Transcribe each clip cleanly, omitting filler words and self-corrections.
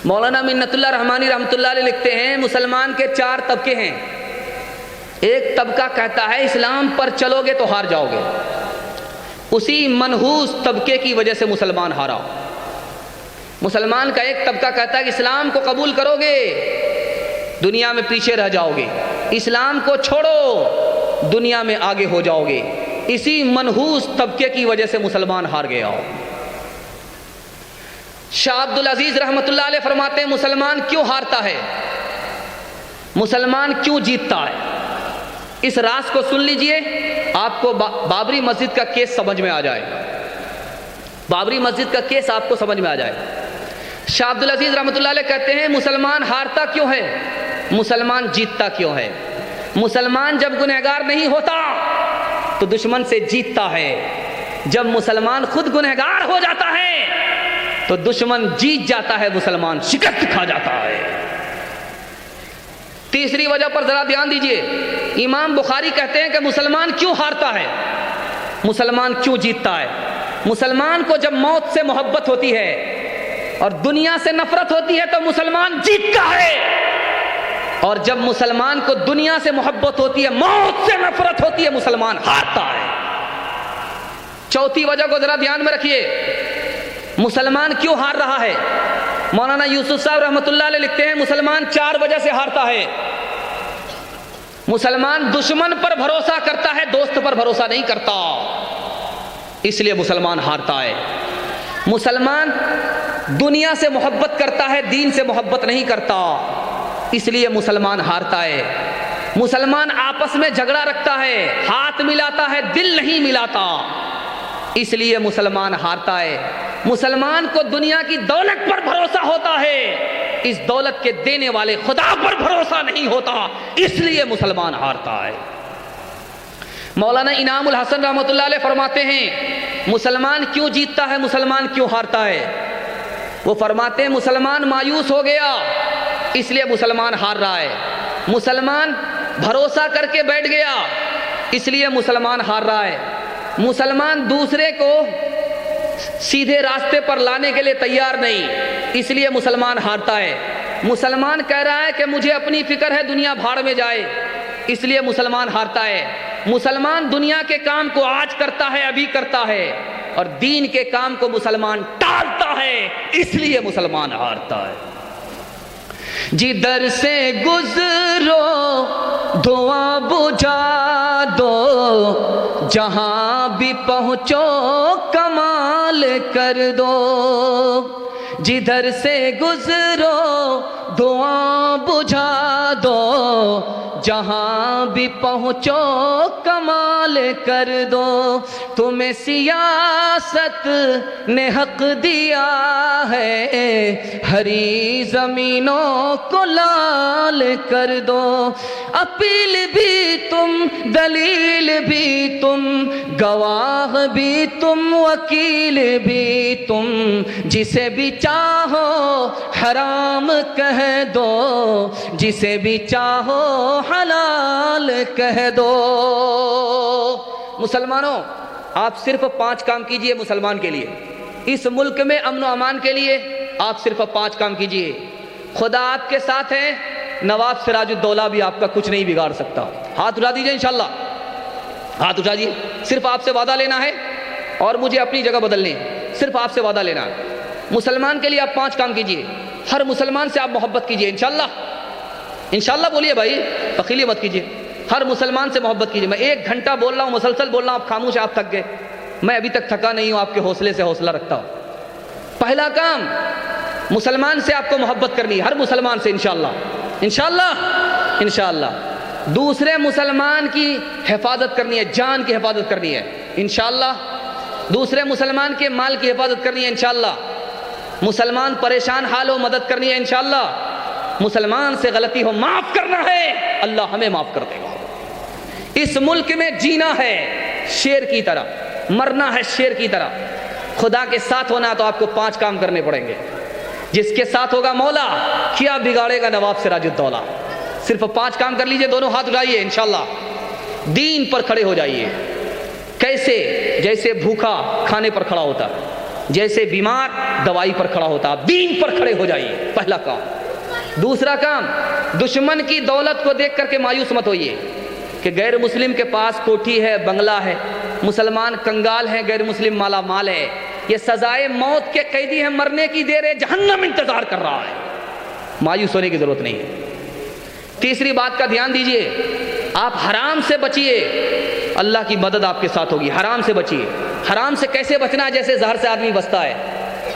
مولانا منت اللہ رحمانی رحمۃ اللہ علیہ لکھتے ہیں مسلمان کے 4 طبقے ہیں۔ ایک طبقہ کہتا ہے اسلام پر چلو گے تو ہار جاؤ گے، اسی منحوس طبقے کی وجہ سے مسلمان ہارا۔ مسلمان کا ایک طبقہ کہتا ہے کہ اسلام کو قبول کرو گے دنیا میں پیچھے رہ جاؤ گے، اسلام کو چھوڑو دنیا میں آگے ہو جاؤ گے۔ اسی منحوس طبقے کی وجہ سے مسلمان ہار گیا ہو۔ شاہ عبد العزیز رحمۃ اللہ علیہ فرماتے ہیں مسلمان کیوں ہارتا ہے، مسلمان کیوں جیتتا ہے؟ اس راز کو سن لیجئے، آپ کو بابری مسجد کا کیس سمجھ میں آ جائے گا۔ بابری مسجد کا کیس آپ کو سمجھ میں آ جائے گا۔ شاہ عبد العزیز رحمۃ اللہ علیہ کہتے ہیں مسلمان ہارتا کیوں ہے، مسلمان جیتتا کیوں ہے؟ مسلمان جب گنہگار نہیں ہوتا تو دشمن سے جیتتا ہے، جب مسلمان خود گنہگار ہو جاتا ہے تو دشمن جیت جاتا ہے، مسلمان شکست کھا جاتا ہے۔ تیسری وجہ پر ذرا دھیان دیجئے، امام بخاری کہتے ہیں کہ مسلمان کیوں ہارتا ہے، مسلمان کیوں جیتتا ہے؟ مسلمان کو جب موت سے محبت ہوتی ہے اور دنیا سے نفرت ہوتی ہے تو مسلمان جیتتا ہے، اور جب مسلمان کو دنیا سے محبت ہوتی ہے، موت سے نفرت ہوتی ہے، مسلمان ہارتا ہے۔ چوتھی وجہ کو ذرا دھیان میں رکھیے، مسلمان کیوں ہار رہا ہے؟ مولانا یوسف صاحب رحمۃ اللہ علیہ لکھتے ہیں مسلمان 4 وجہ سے ہارتا ہے۔ مسلمان دشمن پر بھروسہ کرتا ہے، دوست پر بھروسہ نہیں کرتا، اس لیے مسلمان ہارتا ہے۔ مسلمان دنیا سے محبت کرتا ہے، دین سے محبت نہیں کرتا، اس لیے مسلمان ہارتا ہے۔ مسلمان آپس میں جھگڑا رکھتا ہے، ہاتھ ملاتا ہے، دل نہیں ملاتا، اس لیے مسلمان ہارتا ہے۔ مسلمان کو دنیا کی دولت پر بھروسہ ہوتا ہے، اس دولت کے دینے والے خدا پر بھروسہ نہیں ہوتا، اس لیے مسلمان ہارتا ہے۔ مولانا انعام الحسن رحمۃ اللہ علیہ فرماتے ہیں مسلمان کیوں جیتتا ہے، مسلمان کیوں ہارتا ہے؟ وہ فرماتے ہیں مسلمان مایوس ہو گیا اس لیے مسلمان ہار رہا ہے، مسلمان بھروسہ کر کے بیٹھ گیا اس لیے مسلمان ہار رہا ہے، مسلمان دوسرے کو سیدھے راستے پر لانے کے لیے تیار نہیں، اس لیے مسلمان ہارتا ہے۔ مسلمان کہہ رہا ہے کہ مجھے اپنی فکر ہے، دنیا بھاڑ میں جائے، اس لیے مسلمان ہارتا ہے۔ مسلمان دنیا کے کام کو آج کرتا ہے، ابھی کرتا ہے، اور دین کے کام کو مسلمان ٹالتا ہے، اس لیے مسلمان ہارتا ہے۔ جدھر سے گزرو دعا بجھا دو، جہاں بھی پہنچو کمال کر دو، جدھر سے گزرو دعا بجھا دو، جہاں بھی پہنچو کمال کر دو، تمہیں سیاست نے حق دیا ہے، ہری زمینوں کو لال کر دو، اپیل بھی تم، دلیل بھی تم، گواہ بھی تم، وکیل بھی تم، جسے بھی چاہو حرام کہہ دو، جسے بھی چاہو حلال کہہ دو۔ مسلمانوں آپ صرف 5 کام کیجئے مسلمان کے لیے، اس ملک میں امن و امان کے لیے آپ صرف 5 کام کیجئے، خدا آپ کے ساتھ ہے، نواب سراج الدولہ بھی آپ کا کچھ نہیں بگاڑ سکتا۔ ہاتھ اٹھا دیجئے انشاءاللہ، ہاتھ اٹھائیے، صرف آپ سے وعدہ لینا ہے اور مجھے اپنی جگہ بدلنی ہے، صرف آپ سے وعدہ لینا ہے۔ مسلمان کے لیے آپ 5 کام کیجئے، ہر مسلمان سے آپ محبت کیجئے انشاءاللہ، انشاءاللہ بولیے بھائی، بخیلی مت کیجئے، ہر مسلمان سے محبت کیجئے۔ میں 1 گھنٹہ بول رہا ہوں، مسلسل بول رہا ہوں، آپ خاموش ہیں، آپ تھک گئے، میں ابھی تک تھکا نہیں ہوں، آپ کے حوصلے سے حوصلہ رکھتا ہوں۔ پہلا کام، مسلمان سے آپ کو محبت کرنی ہے، ہر مسلمان سے انشاءاللہ، انشاءاللہ، انشاءاللہ۔ دوسرے مسلمان کی حفاظت کرنی ہے، جان کی حفاظت کرنی ہے انشاءاللہ، دوسرے مسلمان کے مال کی حفاظت کرنی ہے انشاءاللہ، مسلمان پریشان حال ہو مدد کرنی ہے انشاءاللہ، مسلمان سے غلطی ہو معاف کرنا ہے، اللہ ہمیں معاف کر دے گا۔ اس ملک میں جینا ہے شیر کی طرح، مرنا ہے شیر کی طرح، خدا کے ساتھ ہونا تو آپ کو 5 کام کرنے پڑیں گے۔ جس کے ساتھ ہوگا مولا، کیا بگاڑے گا نواب سراج الدولہ۔ صرف 5 کام کر لیجئے، دونوں ہاتھ اٹھائیے انشاءاللہ، دین پر کھڑے ہو جائیے۔ کیسے؟ جیسے بھوکا کھانے پر کھڑا ہوتا، جیسے بیمار دوائی پر کھڑا ہوتا، آپ دین پر کھڑے ہو جائیے، پہلا کام۔ دوسرا کام، دشمن کی دولت کو دیکھ کر کے مایوس مت ہوئیے کہ غیر مسلم کے پاس کوٹھی ہے، بنگلہ ہے، مسلمان کنگال ہے، غیر مسلم مالا مال ہے، یہ سزائے موت کے قیدی ہیں، مرنے کی دیر ہے، جہنم انتظار کر رہا ہے۔ مایوس ہونے کی ضرورت نہیں ہے۔ تیسری بات کا دھیان دیجئے، آپ حرام سے بچیے، اللہ کی مدد آپ کے ساتھ ہوگی۔ حرام سے بچیے۔ حرام سے کیسے بچنا؟ جیسے زہر سے آدمی بچتا ہے،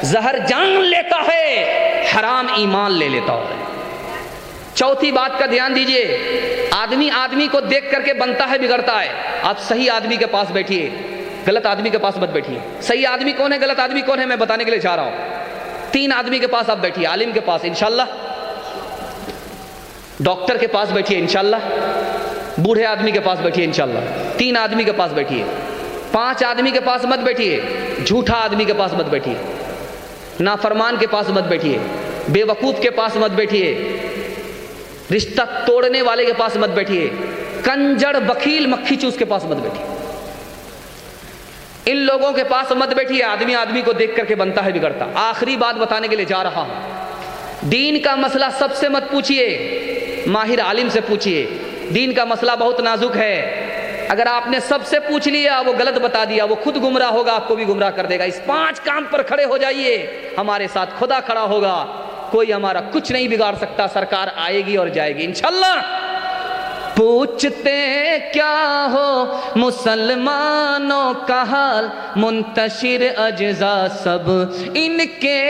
زہر جان لیتا ہے، حرام ایمان لے لیتا ہے۔ چوتھی بات کا دھیان دیجئے، آدمی آدمی کو دیکھ کر کے بنتا ہے، بگڑتا ہے۔ آپ صحیح آدمی کے پاس بیٹھیے، غلط آدمی کے پاس مت بیٹھیے۔ صحیح آدمی کون ہے، غلط آدمی کون ہے، میں بتانے کے لیے چاہ رہا ہوں۔ 3 آدمی کے پاس آپ بیٹھیے، عالم کے پاس انشاءاللہ، ڈاکٹر کے پاس بیٹھیے انشاءاللہ، بوڑھے آدمی کے پاس بیٹھیے انشاءاللہ۔ 3 آدمی کے پاس بیٹھیے۔ 5 آدمی کے پاس مت بیٹھیے، جھوٹا آدمی کے پاس مت بیٹھیے، نافرمان کے پاس مت بیٹھیے، بے وقوف کے پاس مت بیٹھیے، رشتہ توڑنے والے کے پاس مت بیٹھیے، کنجڑ بخیل مکھی چوس کے پاس مت بیٹھیے۔ ان لوگوں کے پاس مت بیٹھیے، آدمی آدمی کو دیکھ کر کے بنتا ہے، بگڑتا۔ آخری بات بتانے کے لیے جا رہا ہوں، دین کا مسئلہ سب سے مت پوچھیے، ماہر عالم سے پوچھیے۔ دین کا مسئلہ بہت نازک ہے، اگر آپ نے سب سے پوچھ لیا، وہ غلط بتا دیا، وہ خود گمراہ ہوگا، آپ کو بھی گمراہ کر دے گا۔ اس 5 کام پر کھڑے ہو جائیے، ہمارے ساتھ خدا کھڑا ہوگا، کوئی ہمارا کچھ نہیں بگاڑ سکتا، سرکار آئے گی اور جائے گی انشاءاللہ۔ پوچھتے کیا ہو مسلمانوں کا حال، منتشر اجزاء سب ان کے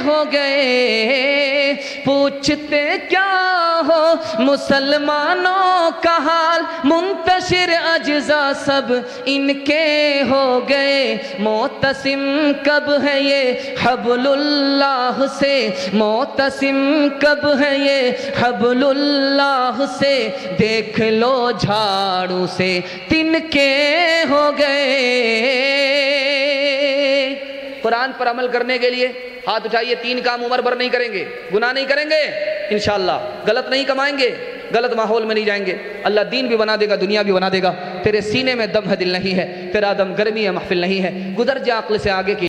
ہو گئے۔ پوچھتے کیا ہو مسلمانوں کا حال، منتشر اجزاء سب ان کے ہو گئے۔ معتصم کب ہے یہ حبل اللہ سے، معتصم کب ہے یہ حبل اللہ سے، دیکھ لو جھاڑو سے تن کے ہو گئے۔ قرآن پر عمل کرنے کے لیے ہاتھ اٹھائیے۔ 3 کام عمر بھر نہیں کریں گے، گناہ نہیں کریں گے انشاءاللہ، غلط نہیں کمائیں گے، غلط ماحول میں نہیں جائیں گے، اللہ دین بھی بنا دے گا، دنیا بھی بنا دے گا۔ تیرے سینے میں دم ہے، دل نہیں ہے، تیرا دم گرمی ہے، محفل نہیں ہے، گزر جا عقل سے آگے کی